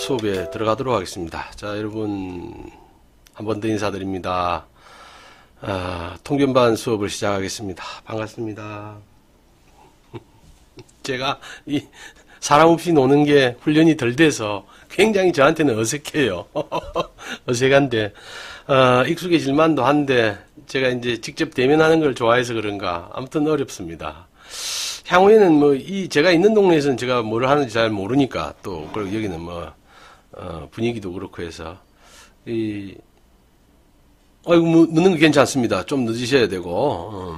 수업에 들어가도록 하겠습니다. 자, 여러분 한 번 더 인사드립니다. 통변반 수업을 시작하겠습니다. 반갑습니다. 제가 이 사람 없이 노는 게 훈련이 덜 돼서 굉장히 저한테는 어색해요. 어색한데 익숙해질만도 한데 제가 이제 직접 대면하는 걸 좋아해서 그런가 아무튼 어렵습니다. 향후에는 뭐 제가 있는 동네에서는 제가 뭘 하는지 잘 모르니까 또 그리고 여기는 뭐 분위기도 그렇고 해서 묻는 거 괜찮습니다. 좀 늦으셔야 되고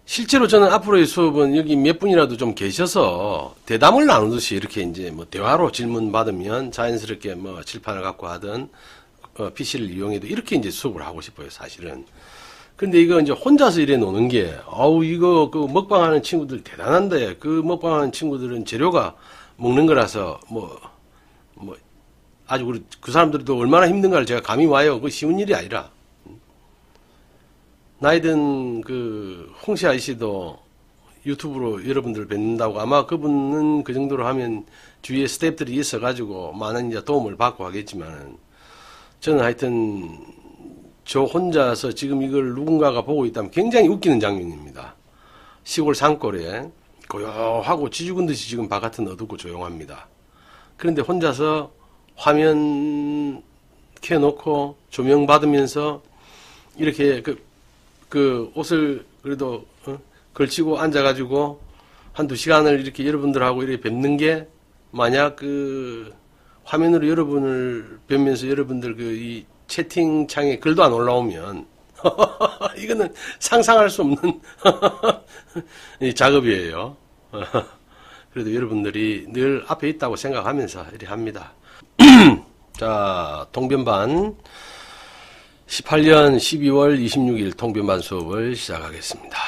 실제로 저는 앞으로의 수업은 여기 몇 분이라도 좀 계셔서 대담을 나누듯이 이렇게 이제 뭐 대화로 질문 받으면 자연스럽게 뭐 칠판을 갖고 하든 PC를 이용해도 이렇게 이제 수업을 하고 싶어요, 사실은. 근데 이거 이제 혼자서 이래 노는 게, 이거 그 먹방하는 친구들 대단한데, 그 먹방하는 친구들은 재료가 먹는 거라서 아주 그 사람들도 얼마나 힘든가를 제가 감이 와요. 그 쉬운 일이 아니라. 나이든 그 홍시 아저씨도 유튜브로 여러분들 뵙는다고 아마 그분은 그 정도로 하면 주위에 스태프들이 있어가지고 많은 이제 도움을 받고 하겠지만 저는 하여튼 저 혼자서 지금 이걸 누군가가 보고 있다면 굉장히 웃기는 장면입니다. 시골 산골에 고요하고 쥐죽은 듯이 지금 바깥은 어둡고 조용합니다. 그런데 혼자서 화면 켜놓고 조명 받으면서 이렇게 그 옷을 그래도 걸치고 앉아가지고 한두 시간을 이렇게 여러분들하고 이렇게 뵙는 게 만약 그 화면으로 여러분을 뵈면서 여러분들 이 채팅창에 글도 안 올라오면 이거는 상상할 수 없는 작업이에요. 그래도 여러분들이 늘 앞에 있다고 생각하면서 이렇게 합니다. 자, 통변반 18년 12월 26일 통변반 수업을 시작하겠습니다.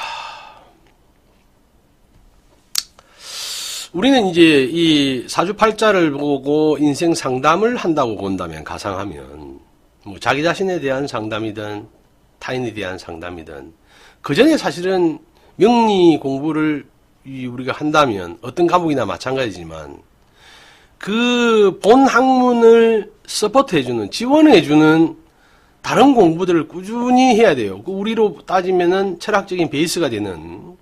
우리는 이제 이 사주팔자를 보고 인생 상담을 한다고 본다면, 가상하면, 뭐 자기 자신에 대한 상담이든 타인에 대한 상담이든, 그 전에 사실은 명리 공부를 우리가 한다면 어떤 과목이나 마찬가지지만 그 본 학문을 서포트해주는, 지원해주는 다른 공부들을 꾸준히 해야 돼요. 우리로 따지면은 철학적인 베이스가 되는,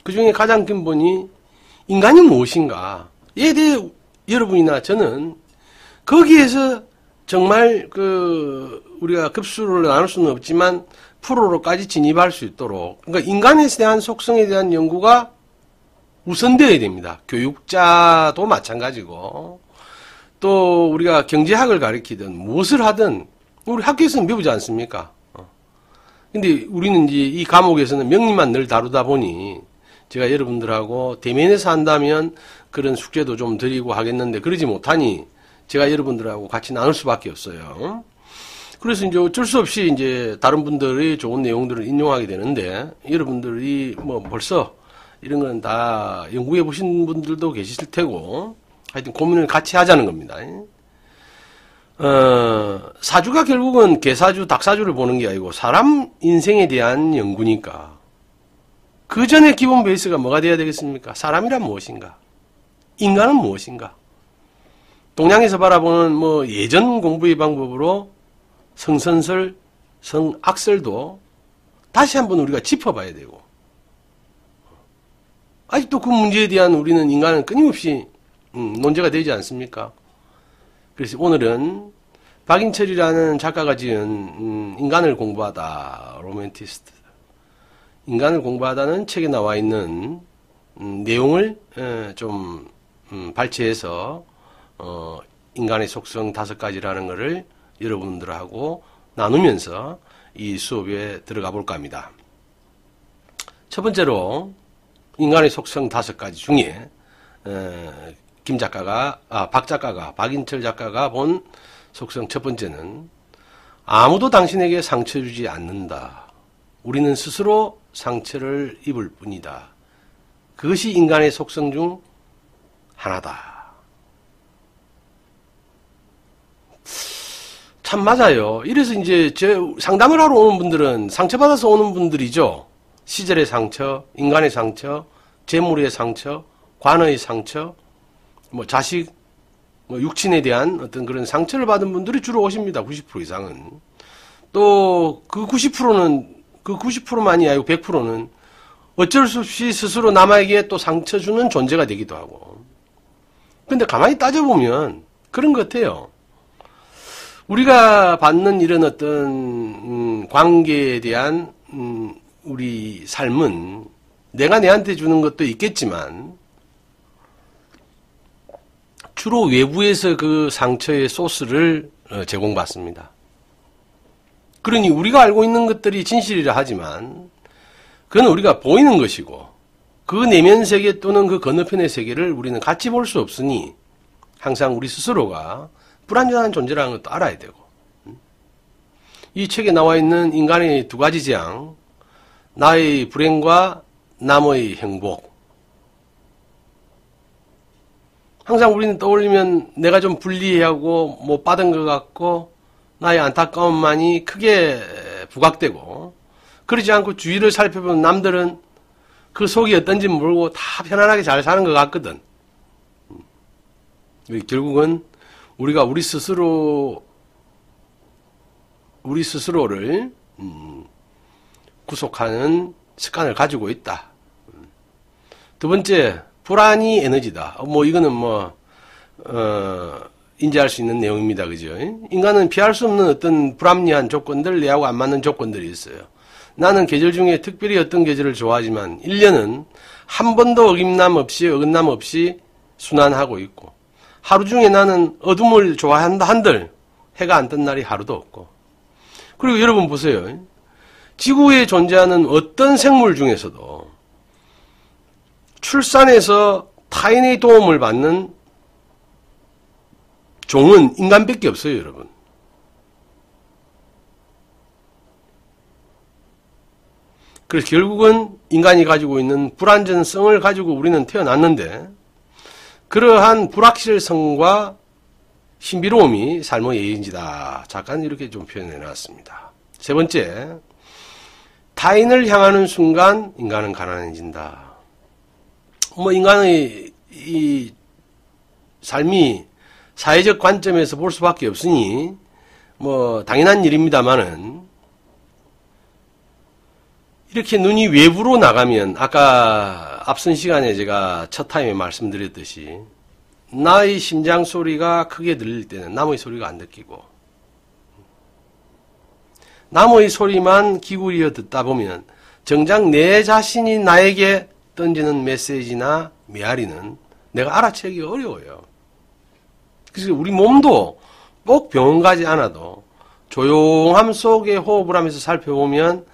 그 중에 가장 근본이 인간이 무엇인가. 에 대해 여러분이나 저는 거기에서 정말 우리가 급수를 나눌 수는 없지만 프로로까지 진입할 수 있도록, 그러니까 인간에 대한 속성에 대한 연구가 우선되어야 됩니다. 교육자도 마찬가지고, 또 우리가 경제학을 가르치든 무엇을 하든 우리 학교에서는 배우지 않습니까? 근데 우리는 이제 이 과목에서는 명리만 늘 다루다 보니 제가 여러분들하고 대면에서 한다면 그런 숙제도 좀 드리고 하겠는데 그러지 못하니 제가 여러분들하고 같이 나눌 수밖에 없어요. 그래서 이제 어쩔 수 없이 이제 다른 분들의 좋은 내용들을 인용하게 되는데, 여러분들이 뭐 벌써 이런 건 다 연구해 보신 분들도 계실 테고, 하여튼 고민을 같이 하자는 겁니다. 사주가 결국은 개사주, 닭사주를 보는 게 아니고 사람 인생에 대한 연구니까 그 전에 기본 베이스가 뭐가 돼야 되겠습니까? 사람이란 무엇인가? 인간은 무엇인가? 동양에서 바라보는 뭐 예전 공부의 방법으로 성선설, 성악설도 다시 한번 우리가 짚어봐야 되고, 아직도 그 문제에 대한 우리는 인간은 끊임없이 논제가 되지 않습니까? 그래서 오늘은 박인철이라는 작가가 지은 인간을 공부하다, 로맨티스트, 인간을 공부하다는 책에 나와 있는 내용을 좀 발췌해서 인간의 속성 5가지라는 것을 여러분들하고 나누면서 이 수업에 들어가 볼까 합니다. 첫 번째로 인간의 속성 5가지 중에 박인철 작가가 본 속성 첫 번째는 아무도 당신에게 상처 주지 않는다. 우리는 스스로 상처를 입을 뿐이다. 그것이 인간의 속성 중 하나다. 참 맞아요. 이래서 이제 상담을 하러 오는 분들은 상처받아서 오는 분들이죠. 시절의 상처, 인간의 상처, 재물의 상처, 관의 상처, 뭐 자식 뭐 육친에 대한 어떤 그런 상처를 받은 분들이 주로 오십니다. 90% 이상은. 또 그 90%는 그 90%만이 아니고 100%는 어쩔 수 없이 스스로 남에게 또 상처 주는 존재가 되기도 하고. 근데 가만히 따져보면 그런 것 같아요. 우리가 받는 이런 어떤 관계에 대한 우리 삶은 내가 내한테 주는 것도 있겠지만 주로 외부에서 그 상처의 소스를 제공받습니다. 그러니 우리가 알고 있는 것들이 진실이라 하지만 그건 우리가 보이는 것이고 그 내면 세계 또는 그 건너편의 세계를 우리는 같이 볼 수 없으니 항상 우리 스스로가 불완전한 존재라는 것도 알아야 되고, 이 책에 나와 있는 인간의 두 가지 재앙, 나의 불행과 남의 행복. 항상 우리는 떠올리면 내가 좀 불리하고 못 받은 것 같고 나의 안타까움만이 크게 부각되고, 그러지 않고 주위를 살펴보면 남들은 그 속이 어떤지 모르고 다 편안하게 잘 사는 것 같거든. 결국은 우리가 우리 스스로를 구속하는 습관을 가지고 있다. 두 번째, 불안이 에너지다. 이거는 인지할 수 있는 내용입니다. 그죠? 인간은 피할 수 없는 어떤 불합리한 조건들, 내하고 안 맞는 조건들이 있어요. 나는 계절 중에 특별히 어떤 계절을 좋아하지만 1년은 한 번도 어긋남 없이 순환하고 있고, 하루 중에 나는 어둠을 좋아한다 한들 해가 안 뜬 날이 하루도 없고. 그리고 여러분 보세요. 지구에 존재하는 어떤 생물 중에서도 출산해서 타인의 도움을 받는 종은 인간밖에 없어요, 여러분. 그래서 결국은 인간이 가지고 있는 불안전성을 가지고 우리는 태어났는데, 그러한 불확실성과 신비로움이 삶의 예인지다. 잠깐 이렇게 좀 표현해 놨습니다. 세 번째, 타인을 향하는 순간 인간은 가난해진다. 인간의 이 삶이 사회적 관점에서 볼 수밖에 없으니 당연한 일입니다만은, 이렇게 눈이 외부로 나가면 아까 앞선 시간에 제가 첫 타임에 말씀드렸듯이 나의 심장 소리가 크게 들릴 때는 남의 소리가 안 느끼고, 남의 소리만 기울여 듣다 보면 정작 내 자신이 나에게 던지는 메시지나 메아리는 내가 알아채기가 어려워요. 그래서 우리 몸도 꼭 병원 가지 않아도 조용함 속에 호흡을 하면서 살펴보면,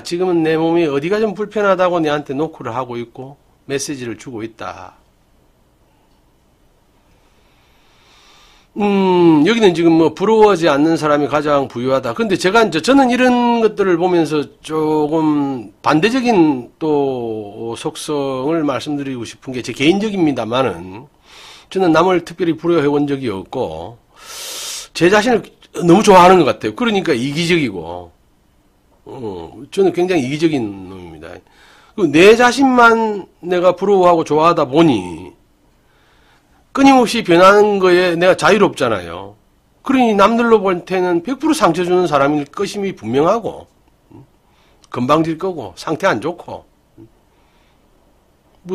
지금은 내 몸이 어디가 좀 불편하다고 내한테 노크를 하고 있고 메시지를 주고 있다. 여기는 지금 부러워하지 않는 사람이 가장 부유하다. 근데 저는 이런 것들을 보면서 조금 반대적인 또 속성을 말씀드리고 싶은 게 제 개인적입니다만은, 저는 남을 특별히 부러워해 본 적이 없고 제 자신을 너무 좋아하는 것 같아요. 그러니까 이기적이고, 저는 굉장히 이기적인 놈입니다. 내 자신만 내가 부러워하고 좋아하다 보니 끊임없이 변하는 거에 내가 자유롭잖아요. 그러니 남들로 볼 때는 100% 상처 주는 사람일 것임이 분명하고, 건방질 거고, 상태 안 좋고,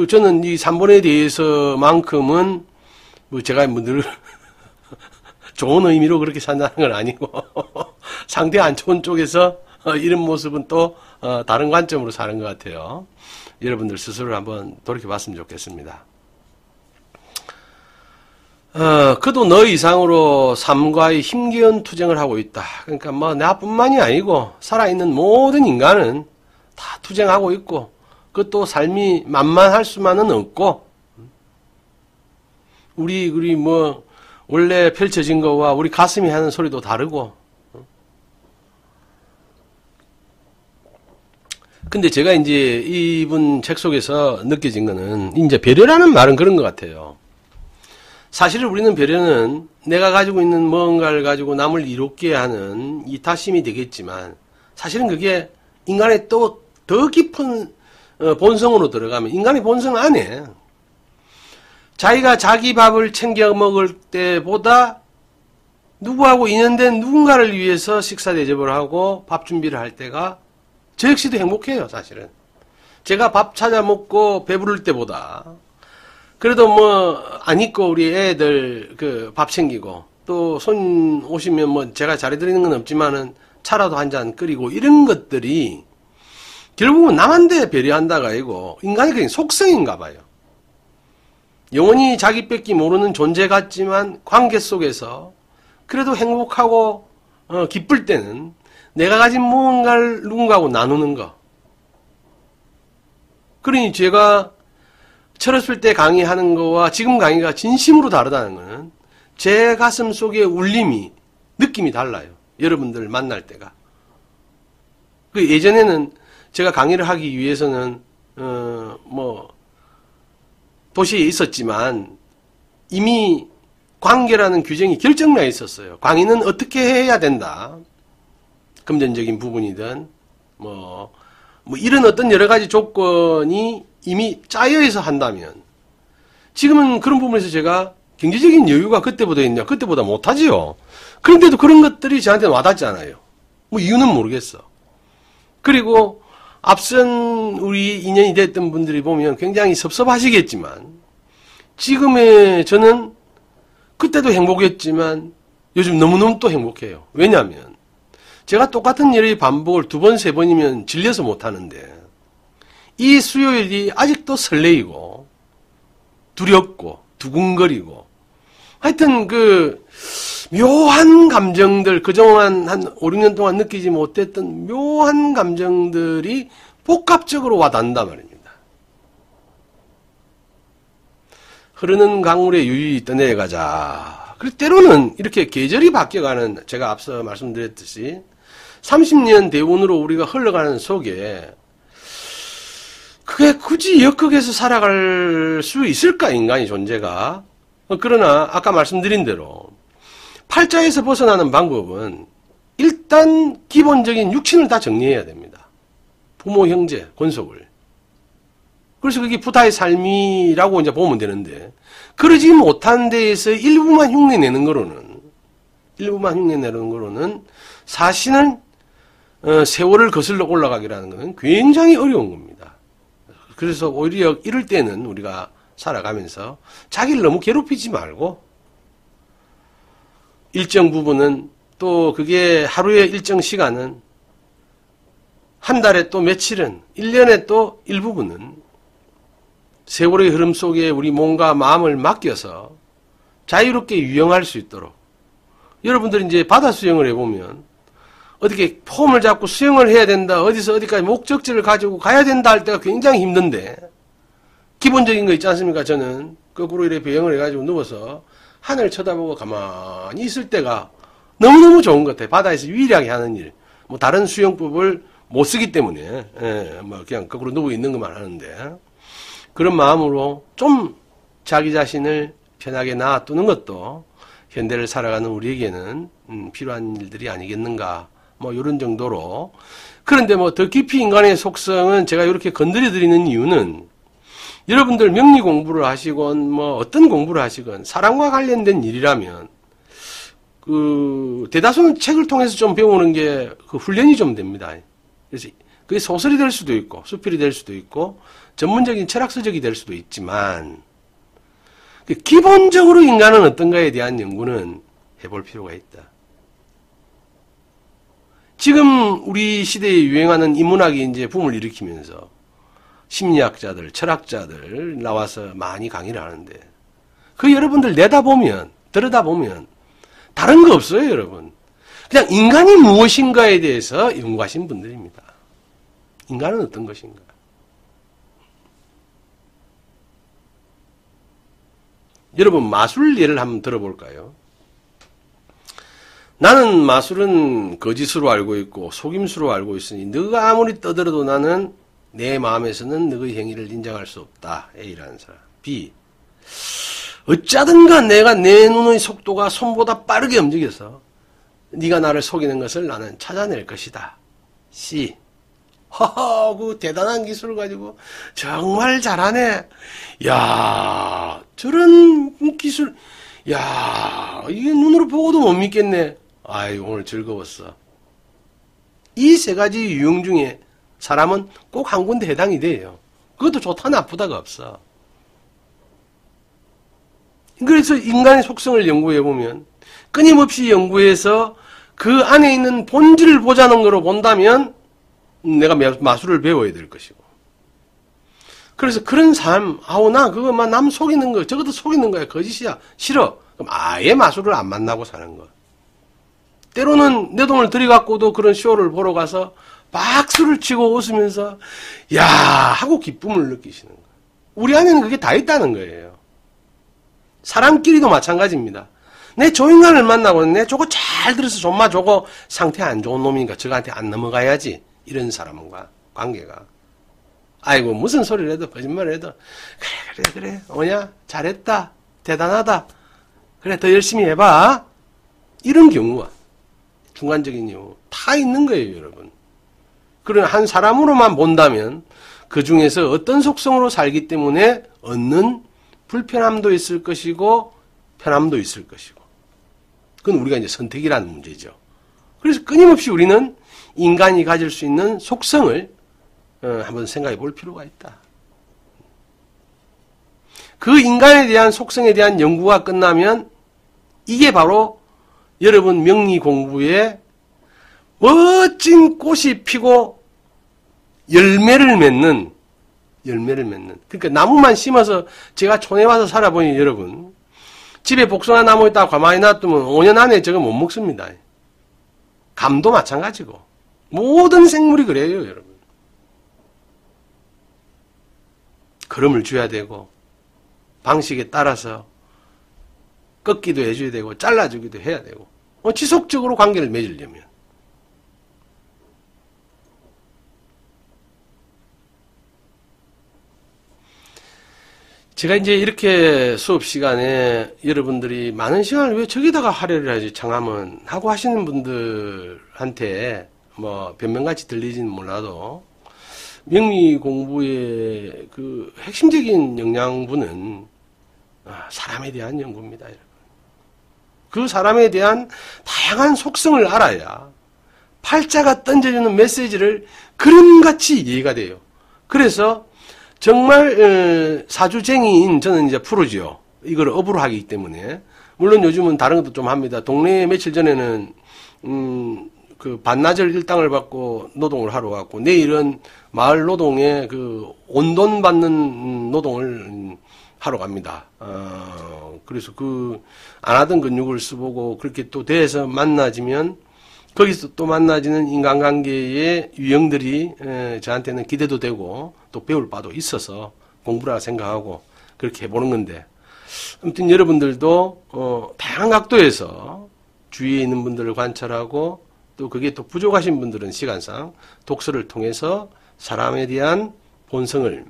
저는 이 3번에 대해서만큼은 제가 늘 좋은 의미로 그렇게 산다는 건 아니고 상태 안 좋은 쪽에서 이런 모습은 또 다른 관점으로 사는 것 같아요. 여러분들 스스로를 한번 돌이켜봤으면 좋겠습니다. 그도 너 이상으로 삶과의 힘겨운 투쟁을 하고 있다. 그러니까 나뿐만이 아니고 살아있는 모든 인간은 다 투쟁하고 있고, 그것도 삶이 만만할 수만은 없고, 우리 원래 펼쳐진 거와 우리 가슴이 하는 소리도 다르고. 근데 제가 이제 이분 책 속에서 느껴진 거는, 이제 배려라는 말은 그런 것 같아요. 사실 우리는 배려는 내가 가지고 있는 뭔가를 가지고 남을 이롭게 하는 이타심이 되겠지만, 사실은 그게 인간의 또 더 깊은 본성으로 들어가면 인간의 본성 안에 자기가 자기 밥을 챙겨 먹을 때보다 누구하고 인연된 누군가를 위해서 식사 대접을 하고 밥 준비를 할 때가 저 역시도 행복해요, 사실은. 제가 밥 찾아 먹고 배부를 때보다 그래도 뭐 안 있고 우리 애들 그 밥 챙기고 또 손 오시면 뭐 제가 잘해드리는 건 없지만은 차라도 한 잔 끓이고 이런 것들이 결국은 남한테 배려한다가 아니고 인간의 그냥 속성인가 봐요. 영원히 자기 뺏기 모르는 존재 같지만 관계 속에서 그래도 행복하고 기쁠 때는 내가 가진 무언가를 누군가하고 나누는 거. 그러니 제가 철없을 때 강의하는 거와 지금 강의가 진심으로 다르다는 거는 제 가슴 속의 울림이 느낌이 달라요. 여러분들 만날 때가. 그 예전에는 제가 강의를 하기 위해서는 도시에 있었지만 이미 관계라는 규정이 결정나 있었어요. 강의는 어떻게 해야 된다. 금전적인 부분이든 이런 어떤 여러 가지 조건이 이미 짜여서 한다면 지금은 그런 부분에서 제가 경제적인 여유가 그때보다 있냐? 그때보다 못하지요. 그런데도 그런 것들이 저한테는 와닿지 않아요. 이유는 모르겠어. 그리고 앞선 우리 인연이 됐던 분들이 보면 굉장히 섭섭하시겠지만 지금의 저는 그때도 행복했지만 요즘 너무너무 또 행복해요. 왜냐하면 제가 똑같은 일의 반복을 2번, 3번이면 질려서 못하는데 이 수요일이 아직도 설레이고 두렵고 두근거리고 하여튼 그 묘한 감정들 그동안 한 5, 6년 동안 느끼지 못했던 묘한 감정들이 복합적으로 와닿는단 말입니다. 흐르는 강물에 유유히 떠내려가자. 그리고 때로는 이렇게 계절이 바뀌어가는 제가 앞서 말씀드렸듯이 30년 대운으로 우리가 흘러가는 속에 그게 굳이 역극에서 살아갈 수 있을까 인간의 존재가. 그러나 아까 말씀드린 대로 팔자에서 벗어나는 방법은 일단 기본적인 육친을 다 정리해야 됩니다. 부모, 형제, 권속을. 그래서 그게 부타의 삶이라고 이제 보면 되는데 그러지 못한 데에서 일부만 흉내내는 거로는 사실은 세월을 거슬러 올라가기라는 것은 굉장히 어려운 겁니다. 그래서 오히려 이럴 때는 우리가 살아가면서 자기를 너무 괴롭히지 말고 일정 부분은 또 그게 하루의 일정 시간은 한 달에 또 며칠은 1년에 또 일부분은 세월의 흐름 속에 우리 몸과 마음을 맡겨서 자유롭게 유영할 수 있도록 여러분들이 이제 바다 수영을 해보면 어떻게 폼을 잡고 수영을 해야 된다 어디서 어디까지 목적지를 가지고 가야 된다 할 때가 굉장히 힘든데 기본적인 거 있지 않습니까? 저는 거꾸로 이렇게 배영을 해가지고 누워서 하늘 쳐다보고 가만히 있을 때가 너무너무 좋은 것 같아요. 바다에서 유일하게 하는 일. 다른 수영법을 못 쓰기 때문에, 그냥 거꾸로 누워 있는 것만 하는데, 그런 마음으로 좀 자기 자신을 편하게 놔두는 것도 현대를 살아가는 우리에게는 필요한 일들이 아니겠는가. 이런 정도로. 그런데 더 깊이 인간의 속성은 제가 이렇게 건드려 드리는 이유는 여러분들 명리 공부를 하시건 어떤 공부를 하시건 사람과 관련된 일이라면 대다수는 책을 통해서 좀 배우는 게 훈련이 좀 됩니다. 그래서 그게 소설이 될 수도 있고 수필이 될 수도 있고 전문적인 철학서적이 될 수도 있지만 기본적으로 인간은 어떤가에 대한 연구는 해볼 필요가 있다. 지금 우리 시대에 유행하는 인문학이 이제 붐을 일으키면서 심리학자들, 철학자들 나와서 많이 강의를 하는데 여러분들 들여다보면 다른 거 없어요, 여러분. 그냥 인간이 무엇인가에 대해서 연구하신 분들입니다. 인간은 어떤 것인가? 여러분 마술 예를 한번 들어볼까요? 나는 마술은 거짓으로 알고 있고 속임수로 알고 있으니 너가 아무리 떠들어도 나는 내 마음에서는 너의 행위를 인정할 수 없다. A라는 사람. B. 어쩌든가 내가 내 눈의 속도가 손보다 빠르게 움직여서 네가 나를 속이는 것을 나는 찾아낼 것이다. C. 허허, 그 대단한 기술을 가지고 정말 잘하네. 야, 저런 기술, 야, 이게 눈으로 보고도 못 믿겠네. 아이, 오늘 즐거웠어. 이 세 가지 유형 중에 사람은 꼭 한 군데 해당이 돼요. 그것도 좋다 나쁘다가 없어. 그래서 인간의 속성을 연구해보면 끊임없이 연구해서 그 안에 있는 본질을 보자는 거로 본다면 내가 마술을 배워야 될 것이고. 그래서 그런 삶, 아우, 나 그거 막 남 속이는 거, 저것도 속이는 거야. 거짓이야. 싫어. 그럼 아예 마술을 안 만나고 사는 거. 때로는 내 돈을 들여갖고도 그런 쇼를 보러 가서 박수를 치고 웃으면서, 야, 하고 기쁨을 느끼시는 거예요. 우리 안에는 그게 다 있다는 거예요. 사람끼리도 마찬가지입니다. 내 조인간을 만나고 내 저거 잘 들어서 좀마 저거 상태 안 좋은 놈이니까 저거한테 안 넘어가야지. 이런 사람과 관계가. 아이고 무슨 소리를 해도 거짓말을 해도 그래 뭐냐 잘했다 대단하다 그래 더 열심히 해봐. 이런 경우와 중간적인 경우 다 있는 거예요 여러분. 그러나 한 사람으로만 본다면 그 중에서 어떤 속성으로 살기 때문에 얻는 불편함도 있을 것이고 편함도 있을 것이고 그건 우리가 이제 선택이라는 문제죠. 그래서 끊임없이 우리는 인간이 가질 수 있는 속성을 한번 생각해 볼 필요가 있다. 그 인간에 대한 속성에 대한 연구가 끝나면 이게 바로 여러분 명리 공부에 멋진 꽃이 피고 열매를 맺는 그러니까 나무만 심어서 제가 촌에 와서 살아보니 여러분 집에 복숭아 나무 있다가 가만히 놔두면 5년 안에 저거 못 먹습니다. 감도 마찬가지고 모든 생물이 그래요 여러분. 걸음을 줘야 되고 방식에 따라서 꺾기도 해줘야 되고 잘라주기도 해야 되고 지속적으로 관계를 맺으려면 제가 이제 이렇게 수업 시간에 여러분들이 많은 시간을 왜 저기다가 할애를 하지 장하면 하고 하시는 분들한테 뭐 변명같이 들리지는 몰라도 명리 공부의 그 핵심적인 영양분은 사람에 대한 연구입니다. 여러분. 그 사람에 대한 다양한 속성을 알아야 팔자가 던져주는 메시지를 그림같이 이해가 돼요. 그래서 정말 사주쟁이인 저는 이제 프로지요. 이걸 업으로 하기 때문에 물론 요즘은 다른 것도 좀 합니다. 동네에 며칠 전에는 그 반나절 일당을 받고 노동을 하러 갔고 내일은 마을 노동에 그 온돈 받는 노동을 하러 갑니다. 그래서 그 안 하던 근육을 써보고 그렇게 또 대해서 만나지면 거기서 또 만나지는 인간관계의 유형들이 저한테는 기대도 되고 또 배울 바도 있어서 공부라 생각하고 그렇게 해보는 건데 아무튼 여러분들도 다양한 각도에서 주위에 있는 분들을 관찰하고 또 그게 또 부족하신 분들은 시간상 독서를 통해서 사람에 대한 본성을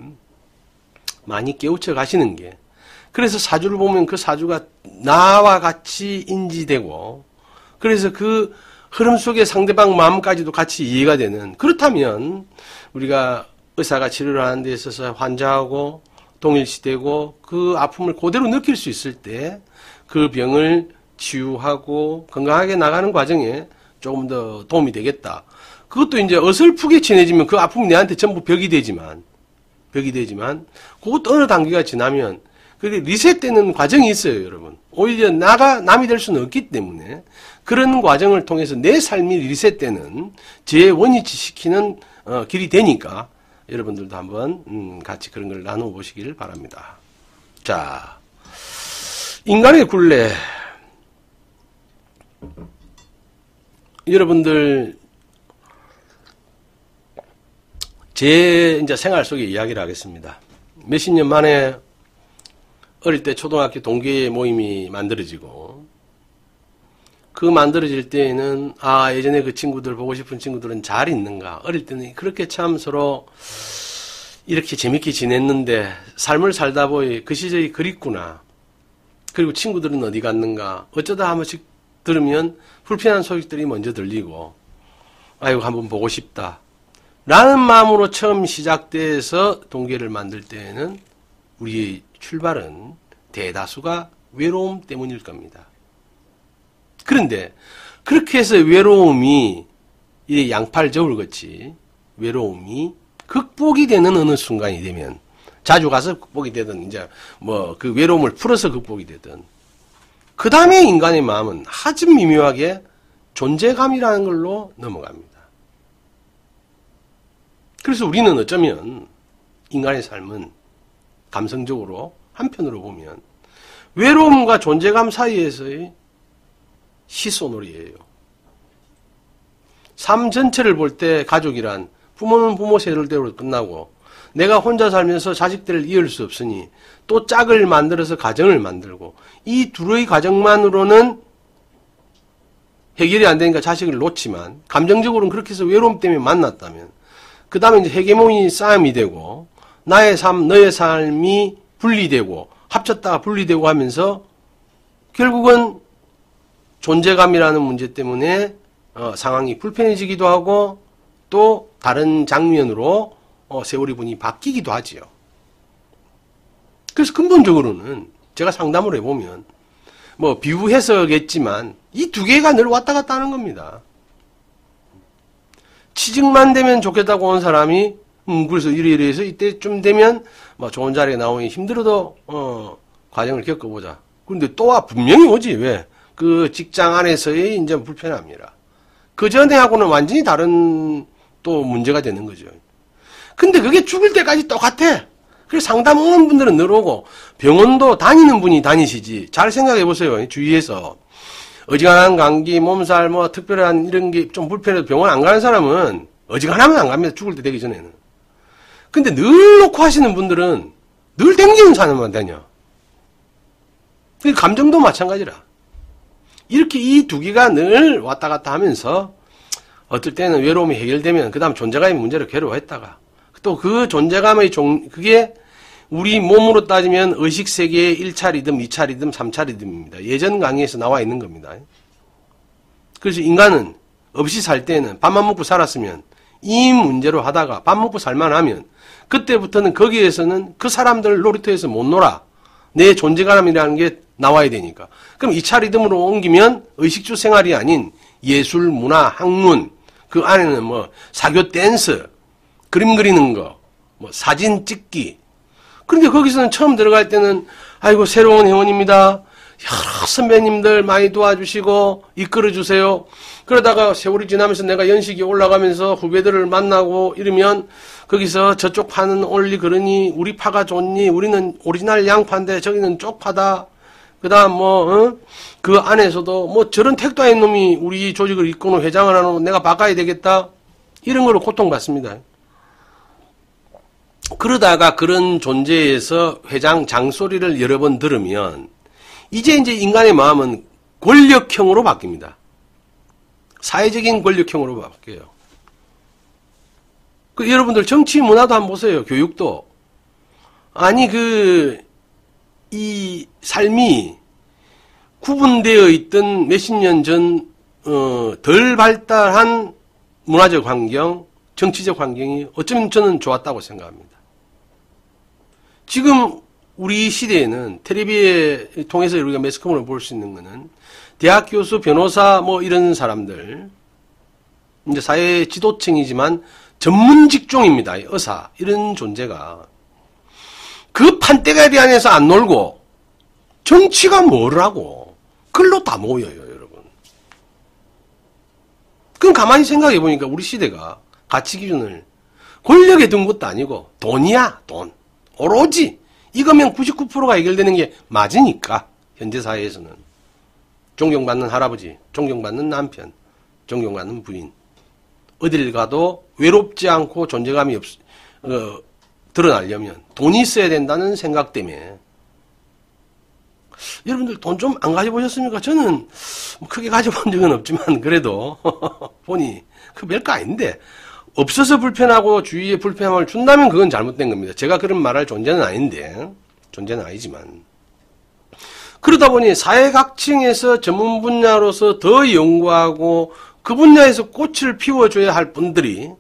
많이 깨우쳐 가시는 게 그래서 사주를 보면 그 사주가 나와 같이 인지되고 그래서 그 흐름 속에 상대방 마음까지도 같이 이해가 되는 그렇다면 우리가 의사가 치료를 하는 데 있어서 환자하고 동일시되고 그 아픔을 그대로 느낄 수 있을 때 그 병을 치유하고 건강하게 나가는 과정에 조금 더 도움이 되겠다. 그것도 이제 어설프게 친해지면 그 아픔이 내한테 전부 벽이 되지만 그것도 어느 단계가 지나면 그게 리셋되는 과정이 있어요, 여러분. 오히려 남이 될 수는 없기 때문에 그런 과정을 통해서 내 삶이 리셋되는 재원위치 시키는 길이 되니까 여러분들도 한번 같이 그런 걸 나누어 보시길 바랍니다. 자, 인간의 굴레. 여러분들 제 이제 생활 속의 이야기를 하겠습니다. 몇십 년 만에 어릴 때 초등학교 동기의 모임이 만들어지고 그 만들어질 때에는 예전에 그 친구들 보고 싶은 친구들은 잘 있는가 어릴 때는 그렇게 참 서로 이렇게 재밌게 지냈는데 삶을 살다 보니 그 시절이 그립구나. 그리고 친구들은 어디 갔는가 어쩌다 한 번씩 들으면 불편한 소식들이 먼저 들리고 아이고 한번 보고 싶다. 라는 마음으로 처음 시작돼서 동계를 만들 때에는 우리의 출발은 대다수가 외로움 때문일 겁니다. 그런데 그렇게 해서 외로움이 이 양팔 저울같이 외로움이 극복이 되는 어느 순간이 되면 자주 가서 극복이 되든 이제 뭐 그 외로움을 풀어서 극복이 되든 그 다음에 인간의 마음은 아주 미묘하게 존재감이라는 걸로 넘어갑니다. 그래서 우리는 어쩌면 인간의 삶은 감성적으로 한편으로 보면 외로움과 존재감 사이에서의 시소놀이예요. 삶 전체를 볼 때 가족이란 부모는 부모 세대로 끝나고 내가 혼자 살면서 자식들을 이을 수 없으니 또 짝을 만들어서 가정을 만들고 이 둘의 가정만으로는 해결이 안 되니까 자식을 놓지만 감정적으로는 그렇게 해서 외로움 때문에 만났다면 그 다음에 이제 헤게모니 싸움이 되고 나의 삶, 너의 삶이 분리되고 합쳤다가 분리되고 하면서 결국은 존재감이라는 문제 때문에 상황이 불편해지기도 하고 또 다른 장면으로 세월이 분이 바뀌기도 하지요. 그래서 근본적으로는 제가 상담을 해보면 뭐 비유해서겠지만 이 두 개가 늘 왔다 갔다 하는 겁니다. 취직만 되면 좋겠다고 온 사람이 그래서 이래서 이때쯤 되면 뭐 좋은 자리에 나오니 힘들어도 과정을 겪어보자. 그런데 또 분명히 오지. 왜? 그 직장 안에서의 이제 불편함이라. 그 전에하고는 완전히 다른 또 문제가 되는 거죠. 근데 그게 죽을 때까지 똑같아. 그래서 상담 오는 분들은 늘 오고 병원도 다니는 분이 다니시지. 잘 생각해 보세요. 주위에서 어지간한 감기, 몸살, 뭐 특별한 이런 게 좀 불편해도 병원 안 가는 사람은 어지간하면 안 갑니다. 죽을 때 되기 전에는. 근데 늘 놓고 하시는 분들은 늘 댕기는 사람만 다녀. 감정도 마찬가지라. 이렇게 이 두 개가 늘 왔다 갔다 하면서 어떨 때는 외로움이 해결되면 그 다음 존재감의 문제로 괴로워했다가 또 그 존재감의 그게 우리 몸으로 따지면 의식세계의 1차 리듬, 2차 리듬, 3차 리듬입니다. 예전 강의에서 나와 있는 겁니다. 그래서 인간은 없이 살 때는 밥만 먹고 살았으면 이 문제로 하다가 밥 먹고 살만 하면 그때부터는 거기에서는 그 사람들 놀이터에서 못 놀아. 내 존재감이라는 게 나와야 되니까. 그럼 2차 리듬으로 옮기면 의식주 생활이 아닌 예술, 문화, 학문, 그 안에는 뭐 사교 댄스, 그림 그리는 거, 뭐 사진 찍기. 그런데 거기서는 처음 들어갈 때는 아이고 새로운 회원입니다. 여러 선배님들 많이 도와주시고 이끌어주세요. 그러다가 세월이 지나면서 내가 연식이 올라가면서 후배들을 만나고 이러면 거기서 저쪽 파는 올리 그러니 우리 파가 좋니 우리는 오리지널 양파인데 저기는 쪽파다. 그 다음 그 안에서도 뭐 저런 택도 아닌 놈이 우리 조직을 이끄는 회장을 하는 내가 바꿔야 되겠다. 이런 걸로 고통받습니다. 그러다가 그런 존재에서 회장 장소리를 여러 번 들으면 이제 인간의 마음은 권력형으로 바뀝니다. 사회적인 권력형으로 바뀌어요. 여러분들 정치 문화도 한번 보세요. 교육도. 아니 이 삶이 구분되어 있던 몇십 년 전 덜 발달한 문화적 환경, 정치적 환경이 어쩌면 저는 좋았다고 생각합니다. 지금 우리 시대에는 텔레비에 통해서 우리가 매스컴으로 볼 수 있는 거는 대학 교수, 변호사 뭐 이런 사람들 이제 사회 지도층이지만 전문 직종입니다. 의사 이런 존재가 그 판때가리 안에서 안 놀고 정치가 뭐라고 글로 다 모여요, 여러분. 그럼 가만히 생각해 보니까 우리 시대가 가치 기준을 권력에 둔 것도 아니고 돈이야, 돈. 오로지 이거면 99%가 해결되는 게 맞으니까 현재 사회에서는 존경받는 할아버지, 존경받는 남편, 존경받는 부인 어딜 가도 외롭지 않고 존재감이 드러나려면 돈이 있어야 된다는 생각 때문에 여러분들 돈 좀 안 가져보셨습니까? 저는 크게 가져본 적은 없지만 그래도 보니 그 별거 아닌데 없어서 불편하고 주위에 불편함을 준다면 그건 잘못된 겁니다. 제가 그런 말할 존재는 아닌데 존재는 아니지만 그러다 보니 사회각층에서 전문 분야로서 더 연구하고 그 분야에서 꽃을 피워줘야 할 분들이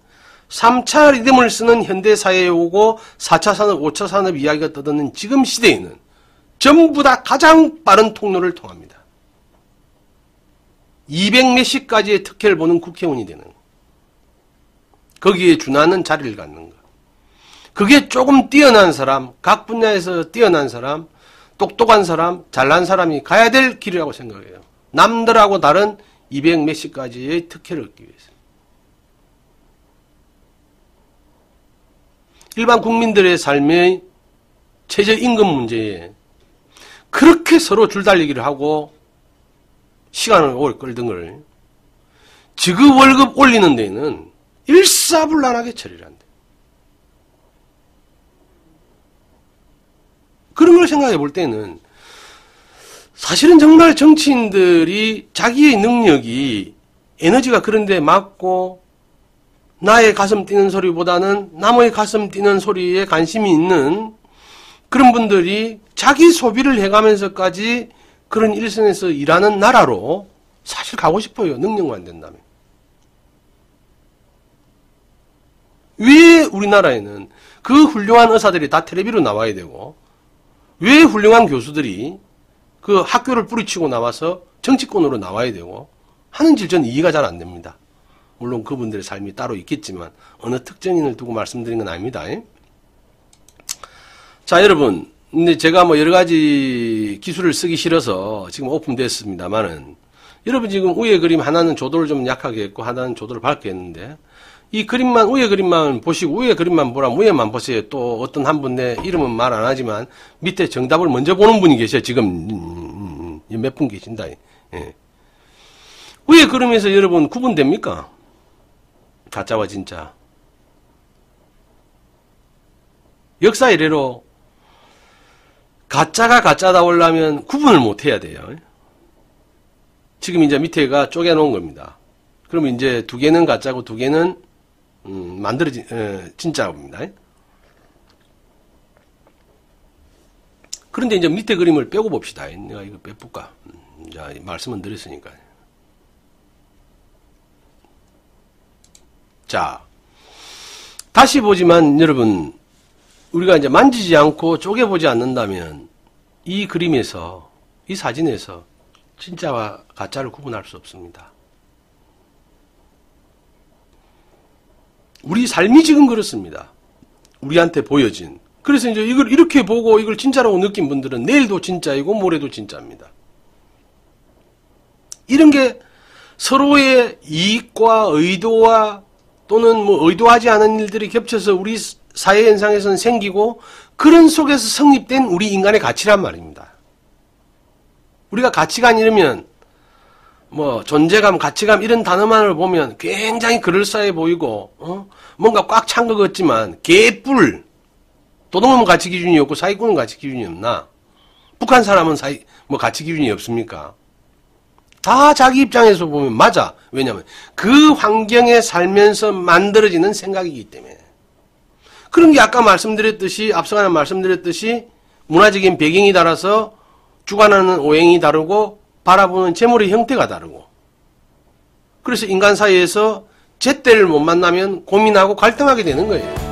3차 리듬을 쓰는 현대사회에 오고 4차 산업, 5차 산업 이야기가 떠드는 지금 시대에는 전부 다 가장 빠른 통로를 통합니다. 200몇십 가지의 특혜를 보는 국회의원이 되는 거. 거기에 준하는 자리를 갖는 거. 그게 조금 뛰어난 사람, 각 분야에서 뛰어난 사람, 똑똑한 사람, 잘난 사람이 가야 될 길이라고 생각해요. 남들하고 다른 200몇십 가지의 특혜를 얻기 위해서. 일반 국민들의 삶의 최저임금 문제에 그렇게 서로 줄달리기를 하고 시간을 오래 끌던 걸 지급 월급 올리는 데는 일사불란하게 처리를 한다. 그런 걸 생각해 볼 때는 사실은 정말 정치인들이 자기의 능력이 에너지가 그런 데 맞고 나의 가슴 뛰는 소리보다는 남의 가슴 뛰는 소리에 관심이 있는 그런 분들이 자기 소비를 해가면서까지 그런 일선에서 일하는 나라로 사실 가고 싶어요. 능력만 된다면. 왜 우리나라에는 그 훌륭한 의사들이 다 텔레비로 나와야 되고 왜 훌륭한 교수들이 그 학교를 뿌리치고 나와서 정치권으로 나와야 되고 하는지 저는 이해가 잘 안 됩니다. 물론 그분들의 삶이 따로 있겠지만 어느 특정인을 두고 말씀드린 건 아닙니다. 자, 여러분, 근데 제가 뭐 여러 가지 기술을 쓰기 싫어서 지금 오픈됐습니다만은 여러분 지금 위에 그림 하나는 조도를 좀 약하게 했고 하나는 조도를 밝게 했는데 이 그림만 위에 그림만 보시고 위에 그림만 보라면 위에만 보세요. 또 어떤 한 분 내 이름은 말 안 하지만 밑에 정답을 먼저 보는 분이 계셔요. 지금 몇 분 계신다. 예. 위에 그림에서 여러분 구분됩니까? 가짜와 진짜. 역사 이래로 가짜가 가짜다우려면 구분을 못 해야 돼요. 지금 이제 밑에가 쪼개놓은 겁니다. 그러면 이제 두 개는 가짜고 두 개는 만들어진 진짜입니다. 그런데 이제 밑에 그림을 빼고 봅시다. 내가 이거 빼볼까? 자, 말씀은 드렸으니까. 자, 다시 보지만 여러분, 우리가 이제 만지지 않고 쪼개보지 않는다면 이 그림에서, 이 사진에서 진짜와 가짜를 구분할 수 없습니다. 우리 삶이 지금 그렇습니다. 우리한테 보여진. 그래서 이제 이걸 이렇게 보고 이걸 진짜라고 느낀 분들은 내일도 진짜이고 모레도 진짜입니다. 이런 게 서로의 이익과 의도와 또는 뭐 의도하지 않은 일들이 겹쳐서 우리 사회 현상에서는 생기고 그런 속에서 성립된 우리 인간의 가치란 말입니다. 우리가 가치관 이러면 뭐 존재감, 가치감 이런 단어만을 보면 굉장히 그럴싸해 보이고 뭔가 꽉 찬 것 같지만 개뿔 도둑놈은 가치 기준이 없고 사기꾼은 가치 기준이 없나? 북한 사람은 뭐 가치 기준이 없습니까? 다 자기 입장에서 보면 맞아. 왜냐하면 그 환경에 살면서 만들어지는 생각이기 때문에. 그런 게 아까 말씀드렸듯이 앞서가는 말씀드렸듯이 문화적인 배경이 달아서 주관하는 오행이 다르고 바라보는 재물의 형태가 다르고 그래서 인간 사이에서 제때를 못 만나면 고민하고 갈등하게 되는 거예요.